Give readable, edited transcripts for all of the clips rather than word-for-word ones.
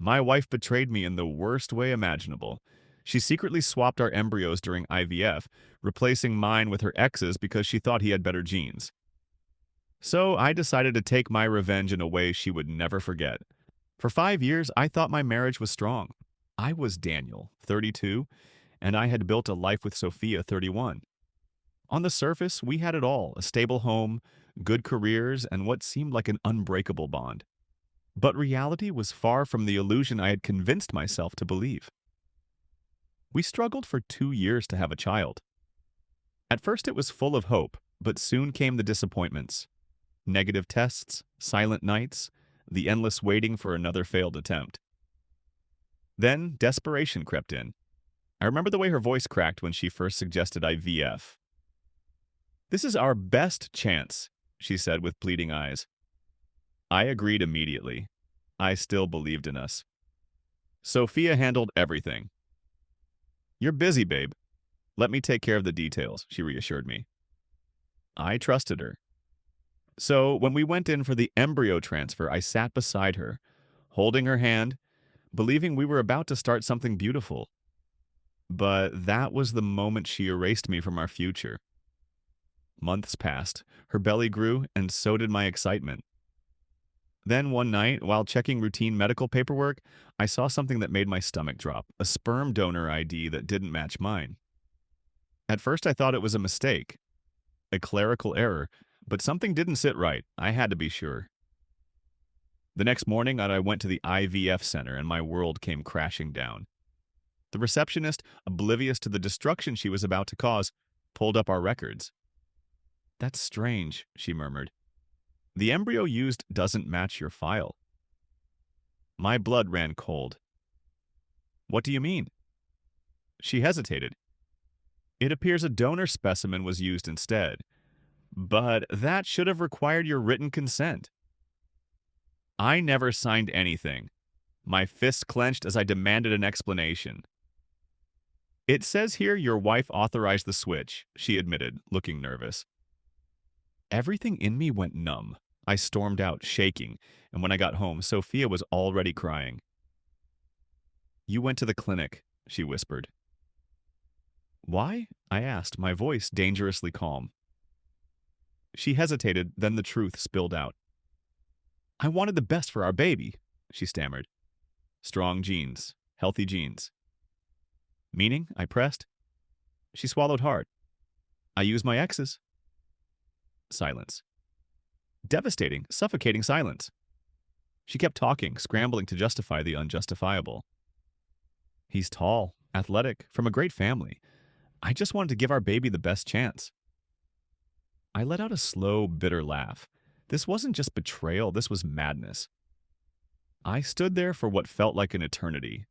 My wife betrayed me in the worst way imaginable. She secretly swapped our embryos during IVF, replacing mine with her ex's because she thought he had better genes. So I decided to take my revenge in a way she would never forget. For 5 years, I thought my marriage was strong. I was Daniel, 32, and I had built a life with Sophia, 31. On the surface, we had it all: a stable home, good careers, and what seemed like an unbreakable bond. But reality was far from the illusion I had convinced myself to believe. We struggled for 2 years to have a child. At first, it was full of hope, but soon came the disappointments: negative tests, silent nights, the endless waiting for another failed attempt. Then desperation crept in. I remember the way her voice cracked when she first suggested IVF. "This is our best chance," she said with pleading eyes. I agreed immediately. I still believed in us. Sophia handled everything. "You're busy, babe. Let me take care of the details," she reassured me. I trusted her. So when we went in for the embryo transfer, I sat beside her, holding her hand, believing we were about to start something beautiful. But that was the moment she erased me from our future. Months passed, her belly grew, and so did my excitement. Then one night, while checking routine medical paperwork, I saw something that made my stomach drop: a sperm donor ID that didn't match mine. At first I thought it was a mistake, a clerical error, but something didn't sit right. I had to be sure. The next morning, I went to the IVF center and my world came crashing down. The receptionist, oblivious to the destruction she was about to cause, pulled up our records. "That's strange," she murmured. "The embryo used doesn't match your file." My blood ran cold. "What do you mean?" She hesitated. "It appears a donor specimen was used instead, but that should have required your written consent." I never signed anything. My fists clenched as I demanded an explanation. "It says here your wife authorized the switch," she admitted, looking nervous. Everything in me went numb. I stormed out, shaking, and when I got home, Sophia was already crying. "You went to the clinic," she whispered. "Why?" I asked, my voice dangerously calm. She hesitated, then the truth spilled out. "I wanted the best for our baby," she stammered. "Strong genes, healthy genes." "Meaning?" I pressed. She swallowed hard. "I use my exes." Silence. Devastating, suffocating silence. She kept talking, scrambling to justify the unjustifiable. "He's tall, athletic, from a great family. I just wanted to give our baby the best chance." I let out a slow, bitter laugh. This wasn't just betrayal, this was madness. I stood there for what felt like an eternity.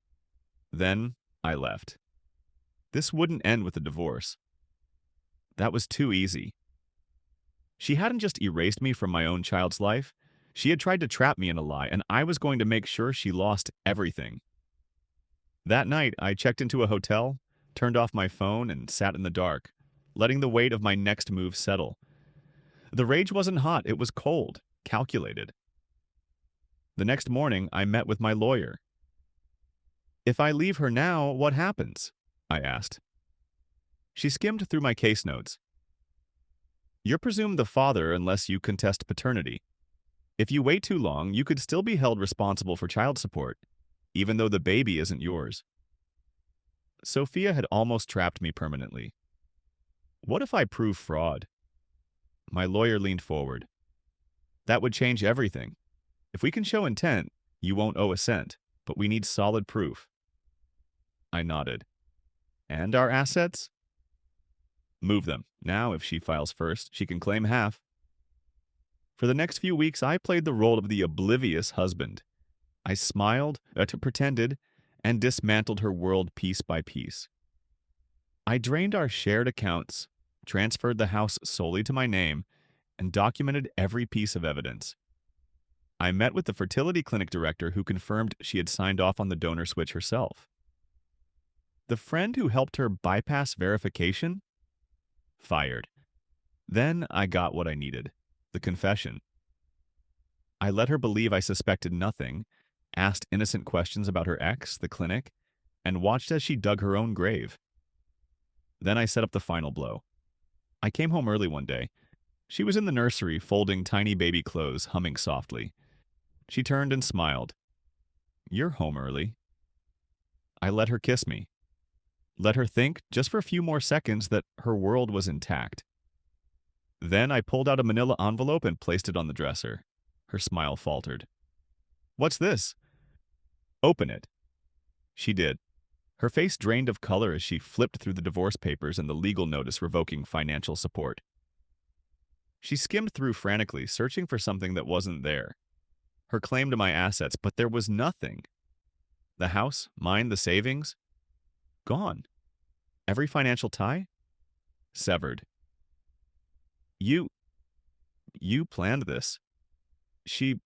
Then I left. This wouldn't end with a divorce. That was too easy. She hadn't just erased me from my own child's life. She had tried to trap me in a lie, and I was going to make sure she lost everything. That night, I checked into a hotel, turned off my phone, and sat in the dark, letting the weight of my next move settle. The rage wasn't hot, it was cold, calculated. The next morning, I met with my lawyer. "If I leave her now, what happens?" I asked. She skimmed through my case notes. "You're presumed the father unless you contest paternity. If you wait too long, you could still be held responsible for child support, even though the baby isn't yours." Sophia had almost trapped me permanently. What if I prove fraud? My lawyer leaned forward. "That would change everything. If we can show intent, you won't owe a cent, but we need solid proof." I nodded. "And our assets?" "Move them. Now, if she files first, she can claim half." For the next few weeks, I played the role of the oblivious husband. I smiled, pretended, and dismantled her world piece by piece. I drained our shared accounts, transferred the house solely to my name, and documented every piece of evidence. I met with the fertility clinic director who confirmed she had signed off on the donor switch herself. The friend who helped her bypass verification? Fired. Then I got what I needed: the confession. I let her believe I suspected nothing, asked innocent questions about her ex, the clinic, and watched as she dug her own grave. Then I set up the final blow. I came home early one day. She was in the nursery, folding tiny baby clothes, humming softly. She turned and smiled. "You're home early." I let her kiss me. Let her think, just for a few more seconds, that her world was intact. Then I pulled out a manila envelope and placed it on the dresser. Her smile faltered. "What's this?" "Open it." She did. Her face drained of color as she flipped through the divorce papers and the legal notice revoking financial support. She skimmed through frantically, searching for something that wasn't there. Her claim to my assets, but there was nothing. The house, mine, the savings, gone. Every financial tie, severed. You planned this. She